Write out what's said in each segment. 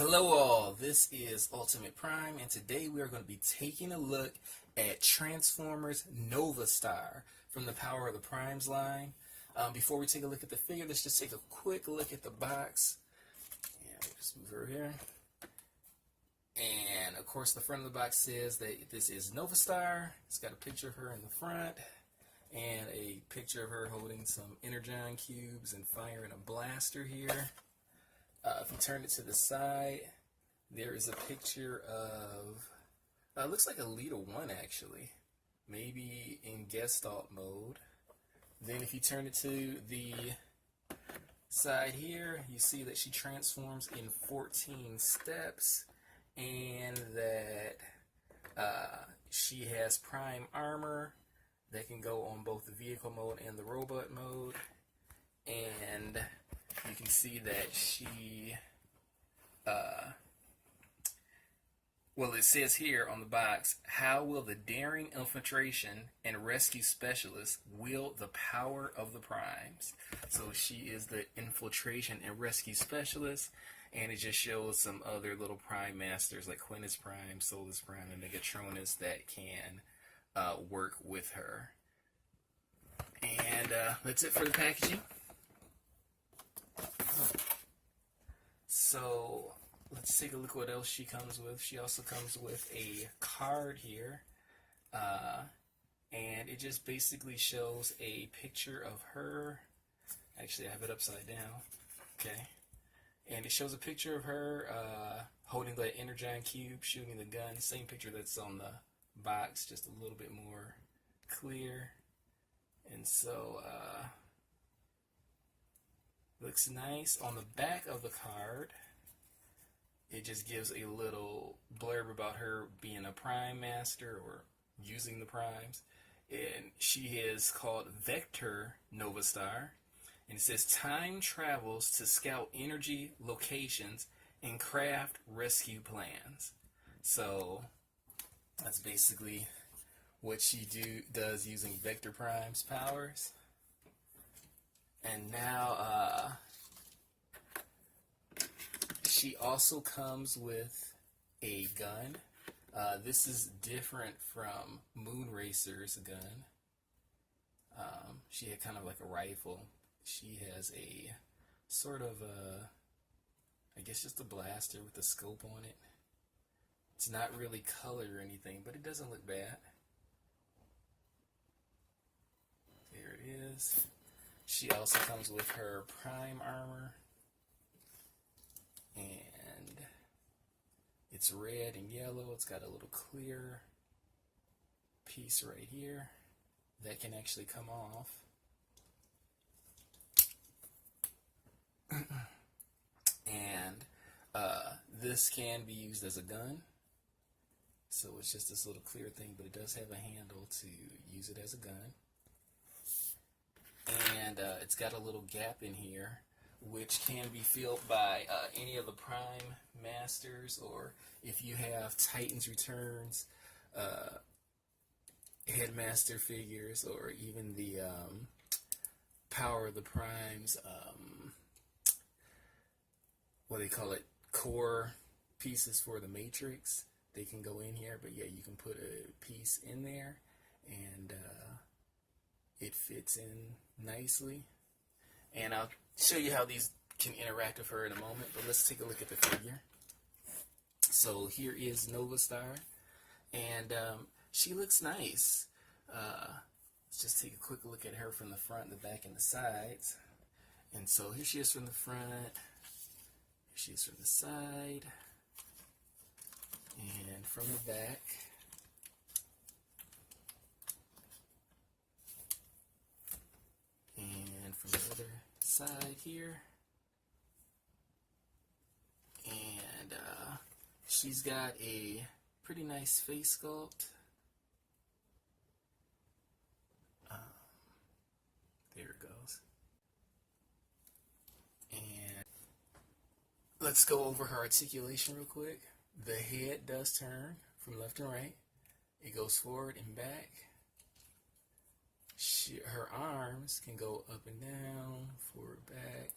Hello all, this is Ultimate Prime, and today we are going to be taking a look at Transformers Novastar from the Power of the Primes line. Before we take a look at the figure, let's just take a quick look at the box. And we'll just move her here. And of course the front of the box says that this is Novastar. It's got a picture of her in the front and a picture of her holding some Energon cubes and firing a blaster here. If you turn it to the side, there is a picture of, looks like a Lita 1 actually, maybe in Gestalt mode. Then if you turn it to the side here, you see that she transforms in 14 steps, and that she has prime armor that can go on both the vehicle mode and the robot mode. And you can see that she, well, it says here on the box, how will the daring infiltration and rescue specialist wield the power of the primes? So she is the infiltration and rescue specialist, and it just shows some other little prime masters like Quintus Prime, Solus Prime, and Megatronus that can work with her. And that's it for the packaging. So let's take a look what else she comes with. She also comes with a card here, and it just basically shows a picture of her. Actually, I have it upside down. Okay, and it shows a picture of her holding the Energon cube, shooting the gun. Same picture that's on the box, just a little bit more clear. And so looks nice. On the back of the card, it just gives a little blurb about her being a prime master or using the primes. And she is called Vector Novastar. And it says time travels to scout energy locations and craft rescue plans. So that's basically what she does using Vector Prime's powers. And now she also comes with a gun. This is different from Moonracer's gun. She had kind of like a rifle. She has a sort of I guess just a blaster with a scope on it. It's not really colored or anything, but it doesn't look bad. There it is. She also comes with her prime armor, and it's red and yellow. It's got a little clear piece right here that can actually come off. And this can be used as a gun. So it's just this little clear thing, but it does have a handle to use it as a gun. And it's got a little gap in here, which can be filled by any of the Prime Masters, or if you have Titans Returns, Headmaster figures, or even the Power of the Primes, what they call it, core pieces for the Matrix. They can go in here, but yeah, you can put a piece in there, and it fits in nicely. And I'll show you how these can interact with her in a moment, but let's take a look at the figure. So here is Novastar, and she looks nice. Let's just take a quick look at her from the front, the back, and the sides. And so here she is from the front, here she is from the side, and from the back. And from the other side here. And she's got a pretty nice face sculpt. There it goes. And let's go over her articulation real quick. The head does turn from left and right. It goes forward and back. Her arms can go up and down, forward, back.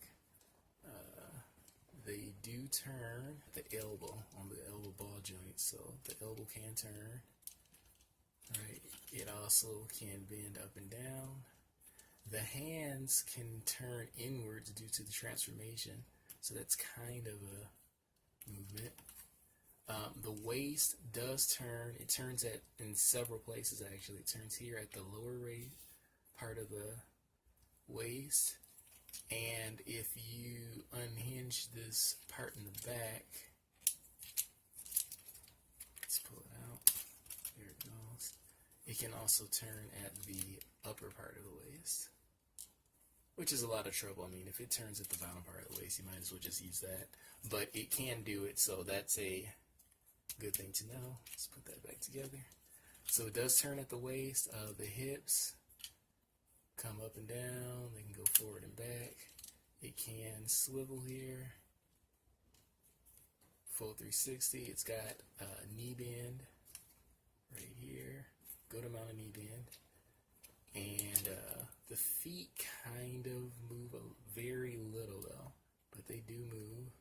they do turn the elbow on the elbow ball joint, so the elbow can turn. Right. It also can bend up and down. The hands can turn inwards due to the transformation, so that's kind of a movement. The waist does turn. It turns in several places actually. It turns here at the lower part of the waist, and if you unhinge this part in the back, let's pull it out. There it goes. It can also turn at the upper part of the waist, which is a lot of trouble. I mean, if it turns at the bottom part of the waist, you might as well just use that. But it can do it, so that's a good thing to know. Let's put that back together. So it does turn at the waist. The hips come up and down. They can go forward and back. It can swivel here. Full 360. It's got a knee bend right here. Good amount of knee bend. And the feet kind of move very little though, but they do move.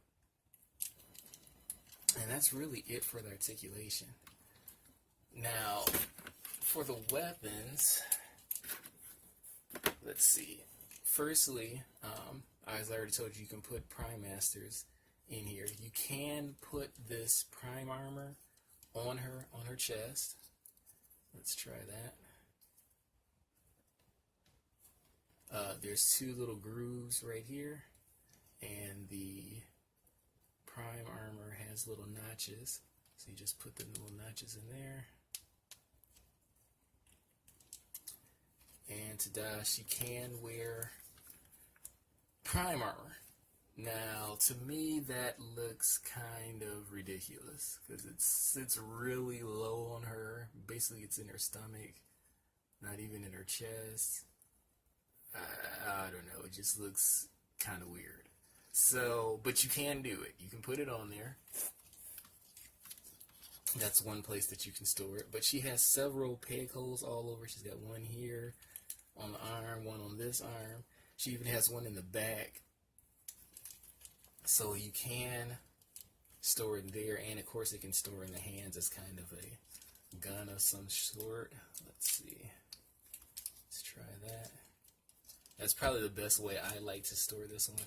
And that's really it for the articulation. Now, for the weapons, let's see. Firstly, as I already told you, you can put Prime Masters in here. You can put this Prime armor on her chest. Let's try that. There's two little grooves right here, and the Prime armor has little notches, so you just put the little notches in there. And ta-da, she can wear Prime armor. Now, to me, that looks kind of ridiculous because it sits really low on her. Basically, it's in her stomach, not even in her chest. I don't know. It just looks kind of weird. So, but you can do it. You can put it on there. That's one place that you can store it. But she has several peg holes all over. She's got one here on the arm, one on this arm. She even has one in the back. So you can store it there, and of course it can store in the hands as kind of a gun of some sort. Let's see. Let's try that. That's probably the best way I like to store this one.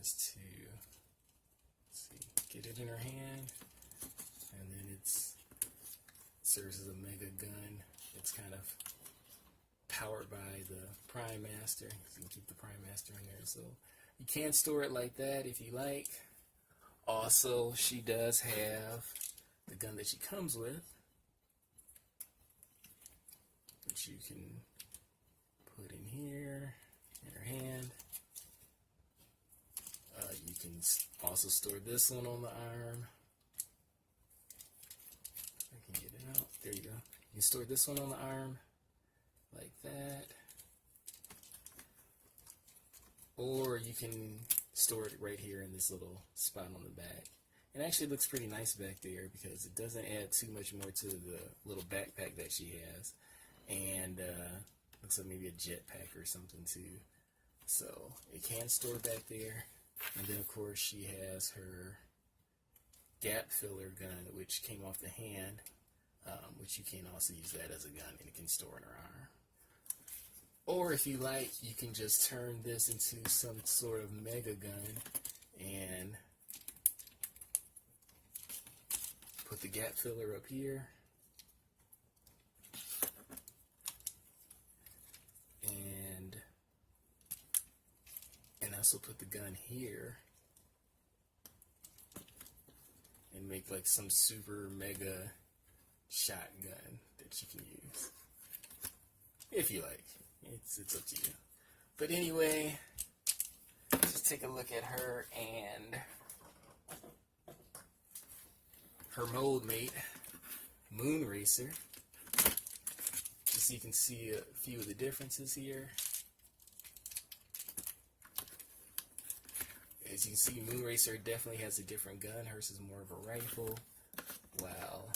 Is to, let's see, get it in her hand, and then it serves as a mega gun. It's kind of powered by the Prime Master. So you can keep the Prime Master in there. So you can store it like that if you like. Also, she does have the gun that she comes with, which you can put in here in her hand. You can also store this one on the arm. I can get it out. There you go. You can store this one on the arm like that. Or you can store it right here in this little spot on the back. It actually looks pretty nice back there because it doesn't add too much more to the little backpack that she has. And looks like maybe a jetpack or something too. So it can store back there. And then of course she has her gap filler gun, which came off the hand, which you can also use that as a gun, and it can store in her arm. Or if you like, you can just turn this into some sort of mega gun and put the gap filler up here. And also put the gun here and make like some super mega shotgun that you can use if you like. It's up to you. But anyway, just take a look at her and her mold mate, Moon Racer, just so you can see a few of the differences here. As you can see, Moon Racer definitely has a different gun. Hers is more of a rifle, while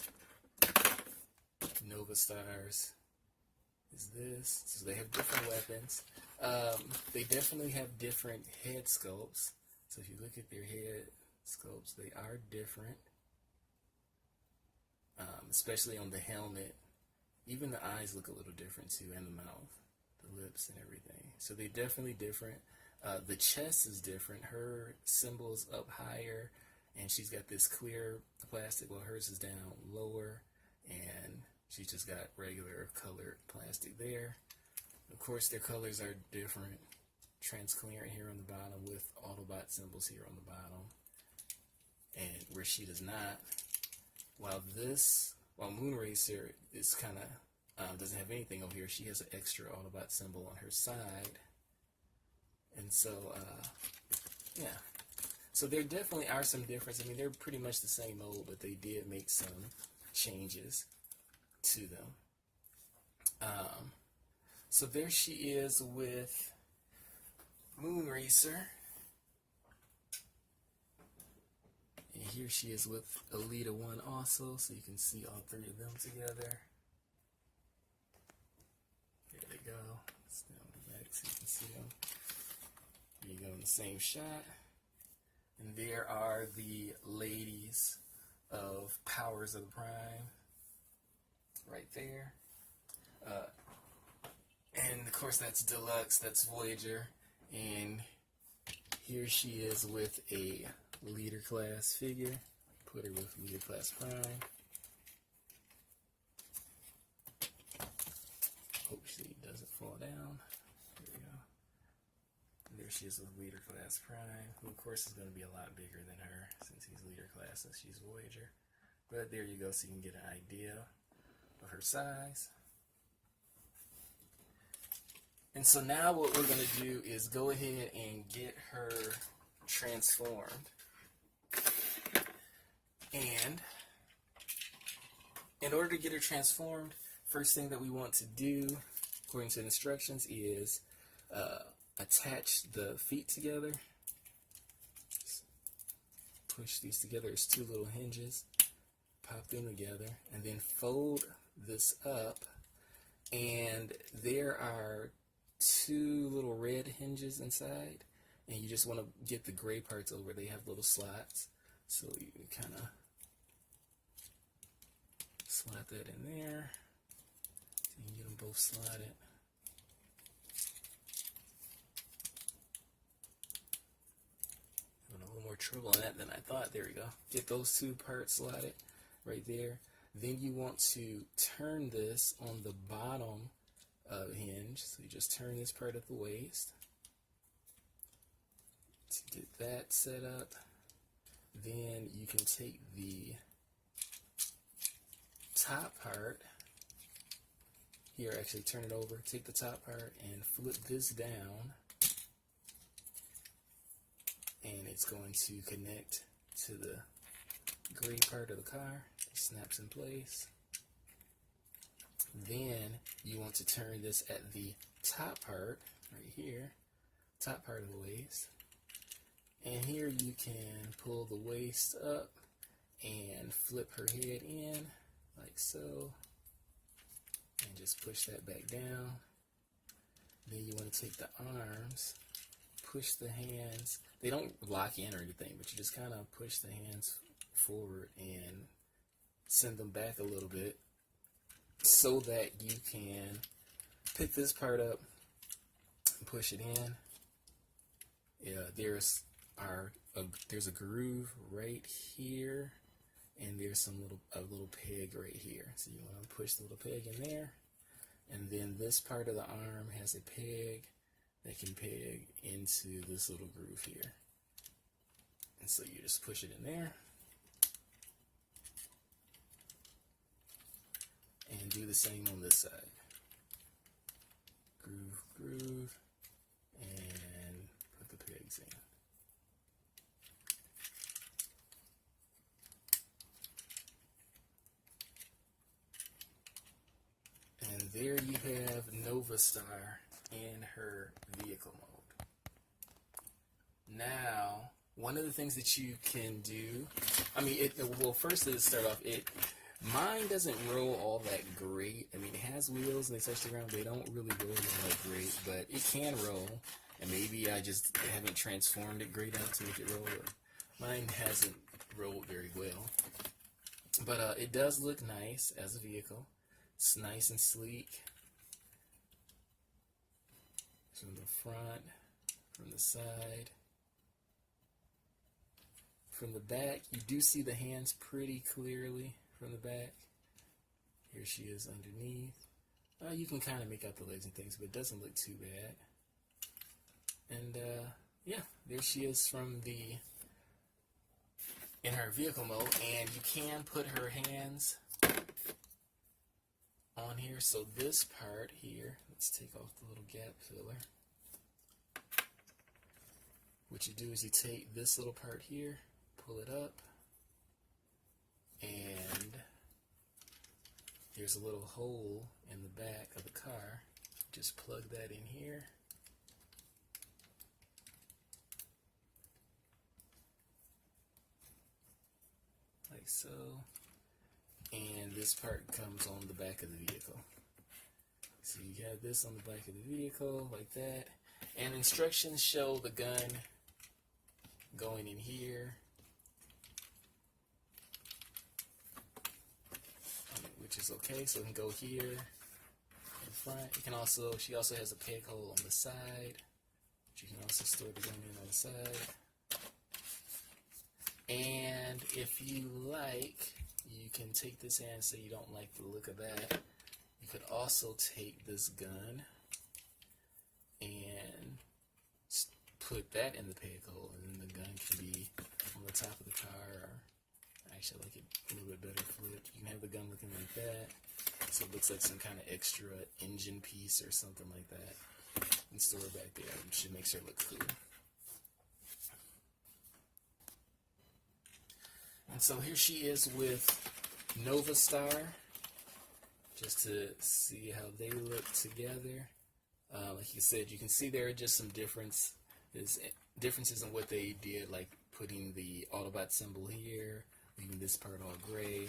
Novastar's is this. So they have different weapons. They definitely have different head sculpts. So if you look at their head sculpts, they are different. Especially on the helmet. Even the eyes look a little different too, and the mouth, the lips and everything. So they're definitely different. The chest is different. Her symbol's up higher, and she's got this clear plastic while hers is down lower, and she's just got regular colored plastic there. Of course, their colors are different. Transparent here on the bottom with Autobot symbols here on the bottom, and where she does not. While Moonracer is kind of doesn't have anything over here, she has an extra Autobot symbol on her side. And so, yeah. So there definitely are some differences. I mean, they're pretty much the same mold, but they did make some changes to them. So there she is with Moonracer. And here she is with Elita 1 also, so you can see all three of them together. There they go. Stand on the back so you can see them. Here you go in the same shot. And there are the ladies of Powers of the Prime. Right there. And of course that's Deluxe, that's Voyager. And here she is with a Leader Class figure. Put her with Leader Class Prime. Hope she doesn't fall down. There we go. And there she is with Leader Class Prime, who of course is going to be a lot bigger than her since he's Leader Class and she's Voyager. But there you go, so you can get an idea of her size. And so now what we're going to do is go ahead and get her transformed. And in order to get her transformed, first thing that we want to do, according to the instructions, is attach the feet together. Just push these together. There's two little hinges. Pop them together. And then fold this up. And there are two little red hinges inside. And you just want to get the gray parts over. They have little slots. So you kind of slide that in there. So you can get them both slotted. Having a little more trouble in that than I thought. There we go. Get those two parts slotted right there. Then you want to turn this on the bottom hinge. So you just turn this part at the waist. To get that set up, then you can take the top part here, actually turn it over, take the top part and flip this down, and it's going to connect to the gray part of the car. It snaps in place. Then you want to turn this at the top part right here, top part of the waist. And here you can pull the waist up and flip her head in like so, and just push that back down. Then you want to take the arms, push the hands. They don't lock in or anything, but you just kind of push the hands forward and send them back a little bit so that you can pick this part up and push it in. Yeah, there's a groove right here, and there's a little peg right here. So you want to push the little peg in there, and then this part of the arm has a peg that can peg into this little groove here. And so you just push it in there, and do the same on this side. Groove, groove, and put the pegs in. And there you have Novastar in her vehicle mode. Now, one of the things that you can do, well, first let's start off, Mine doesn't roll all that great. I mean, it has wheels and they touch the ground. They don't really roll all that great, but it can roll. And maybe I just haven't transformed it great enough to make it roll. Mine hasn't rolled very well. But it does look nice as a vehicle. It's nice and sleek. From the front, from the side. From the back, you do see the hands pretty clearly from the back. Here she is underneath. You can kind of make out the legs and things, but it doesn't look too bad. And yeah, there she is in her vehicle mode, and you can put her hands on here. So this part here, let's take off the little gap filler. What you do is you take this little part here, pull it up, and there's a little hole in the back of the car. Just plug that in here. Like so. And this part comes on the back of the vehicle. So you have this on the back of the vehicle, like that. And instructions show the gun going in here, which is okay. So it can go here in front. You can also, she also has a peg hole on the side, which you can also store the gun in on the side. And if you like, you can take this hand, say you don't like the look of that. You could also take this gun and put that in the peg hole, and then the gun can be on the top of the car. Or actually, I like it a little bit better flipped. You can have the gun looking like that, so it looks like some kind of extra engine piece or something like that, and store it back there. It should make her look cool. And so here she is with Novastar, just to see how they look together. Like you said, you can see there are just some differences in what they did, like putting the Autobot symbol here, leaving this part all gray.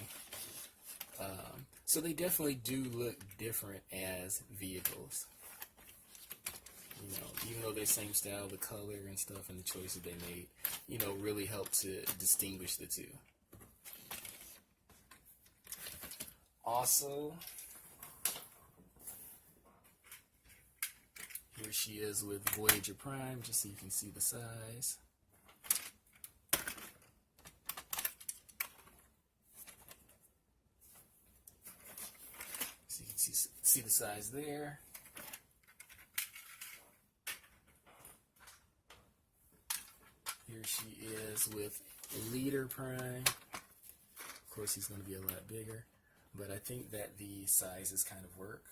So they definitely do look different as vehicles. You know, even though they're same style, the color and stuff and the choices they made, you know, really help to distinguish the two. Also, here she is with Voyager Prime, just so you can see the size. So you can see the size there. Here she is with Leader Prime. Of course, he's going to be a lot bigger, but I think that the sizes kind of work.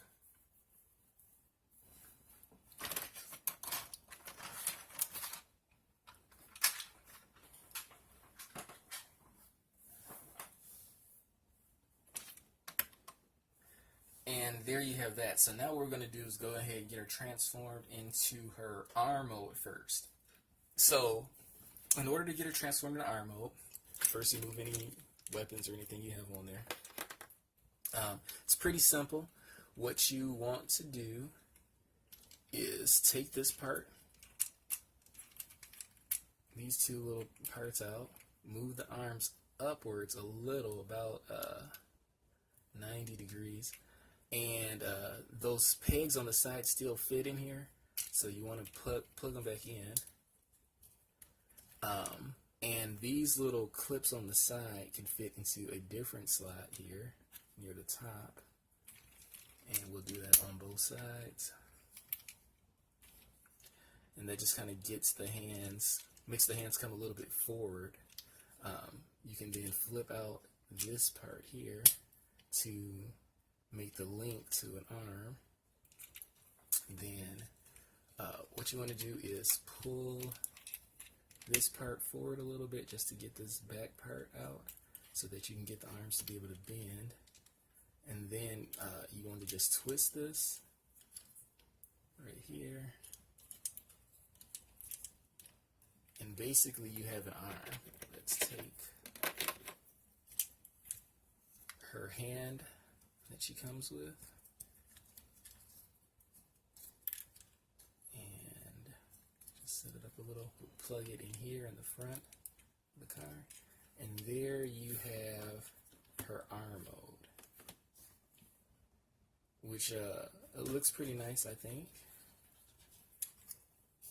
And there you have that. So now what we're going to do is go ahead and get her transformed into her arm mode first. So in order to get her transformed into arm mode, first you move any weapons or anything you have on there. It's pretty simple. What you want to do is take this part, these two little parts out, move the arms upwards a little, about 90 degrees, and those pegs on the side still fit in here, so you want to plug them back in. And these little clips on the side can fit into a different slot here near the top, and we'll do that on both sides. And that just kind of gets the hands, makes the hands come a little bit forward. You can then flip out this part here to make the link to an arm. Then what you want to do is pull this part forward a little bit just to get this back part out so that you can get the arms to be able to bend. And then you want to just twist this right here, and basically you have an arm. Let's take her hand that she comes with. And just set it up a little, plug it in here in the front of the car. And there you have her arm mode, which it looks pretty nice, I think.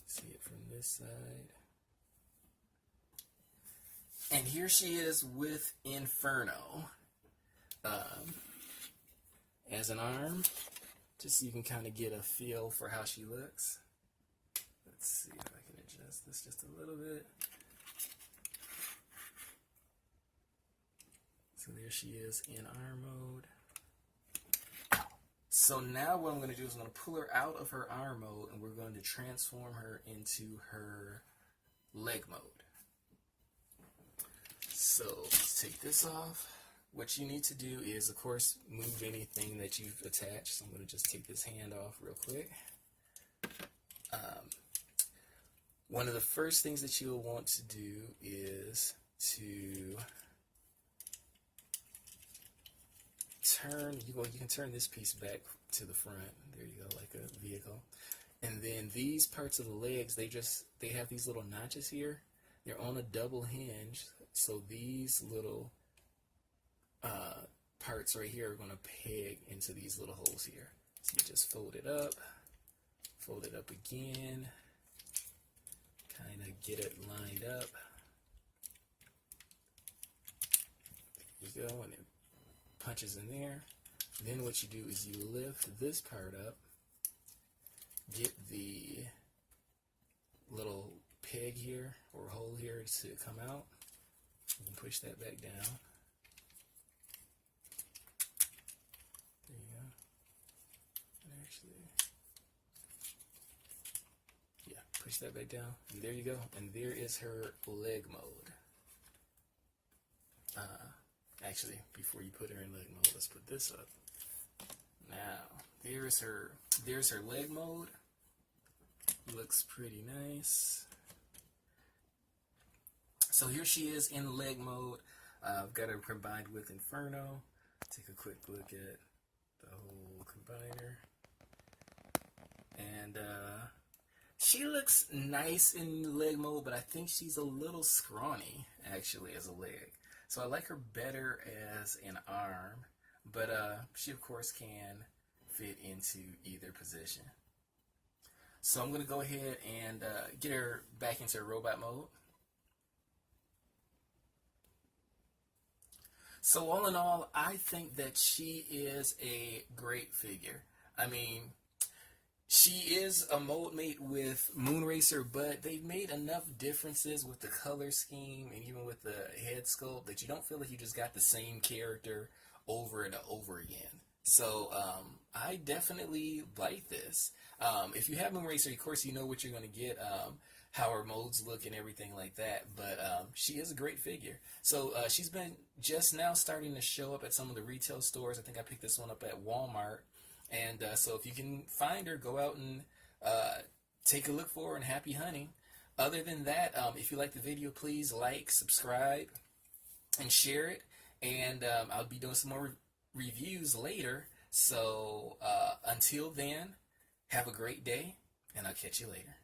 See it from this side. And here she is with Inferno as an arm, just so you can kind of get a feel for how she looks. Let's see if I can adjust this just a little bit. So there she is in arm mode. So now what I'm going to do is I'm going to pull her out of her arm mode, and we're going to transform her into her leg mode. So let's take this off. What you need to do is, of course, move anything that you've attached. So I'm going to just take this hand off real quick. One of the first things that you'll want to do is to turn, you can turn this piece back to the front. There you go, like a vehicle. And then these parts of the legs, they have these little notches here. They're on a double hinge, so these little parts right here are going to peg into these little holes here. So you just fold it up again, kind of get it lined up. There you go, and it punches in there. Then what you do is you lift this part up, get the little peg here or hole here to come out. You can push that back down. There you go. And actually, yeah, push that back down. And there you go. And there is her leg mode. Actually, before you put her in leg mode, let's put this up. Now, there's her leg mode. Looks pretty nice. So here she is in leg mode. I've got her combined with Inferno. Take a quick look at the whole combiner. And she looks nice in leg mode, but I think she's a little scrawny, actually, as a leg. So I like her better as an arm, but she, of course, can fit into either position. So I'm going to go ahead and get her back into robot mode. So all in all, I think that she is a great figure. I mean, she is a mold mate with Moonracer, but they've made enough differences with the color scheme and even with the head sculpt that you don't feel like you just got the same character over and over again. So I definitely like this. If you have Moonracer, of course, you know what you're going to get, how her molds look and everything like that. But she is a great figure. So she's been just now starting to show up at some of the retail stores. I think I picked this one up at Walmart. And so if you can find her, go out and take a look for her, and happy hunting. Other than that, if you like the video, please like, subscribe, and share it. And I'll be doing some more reviews later. So until then, have a great day, and I'll catch you later.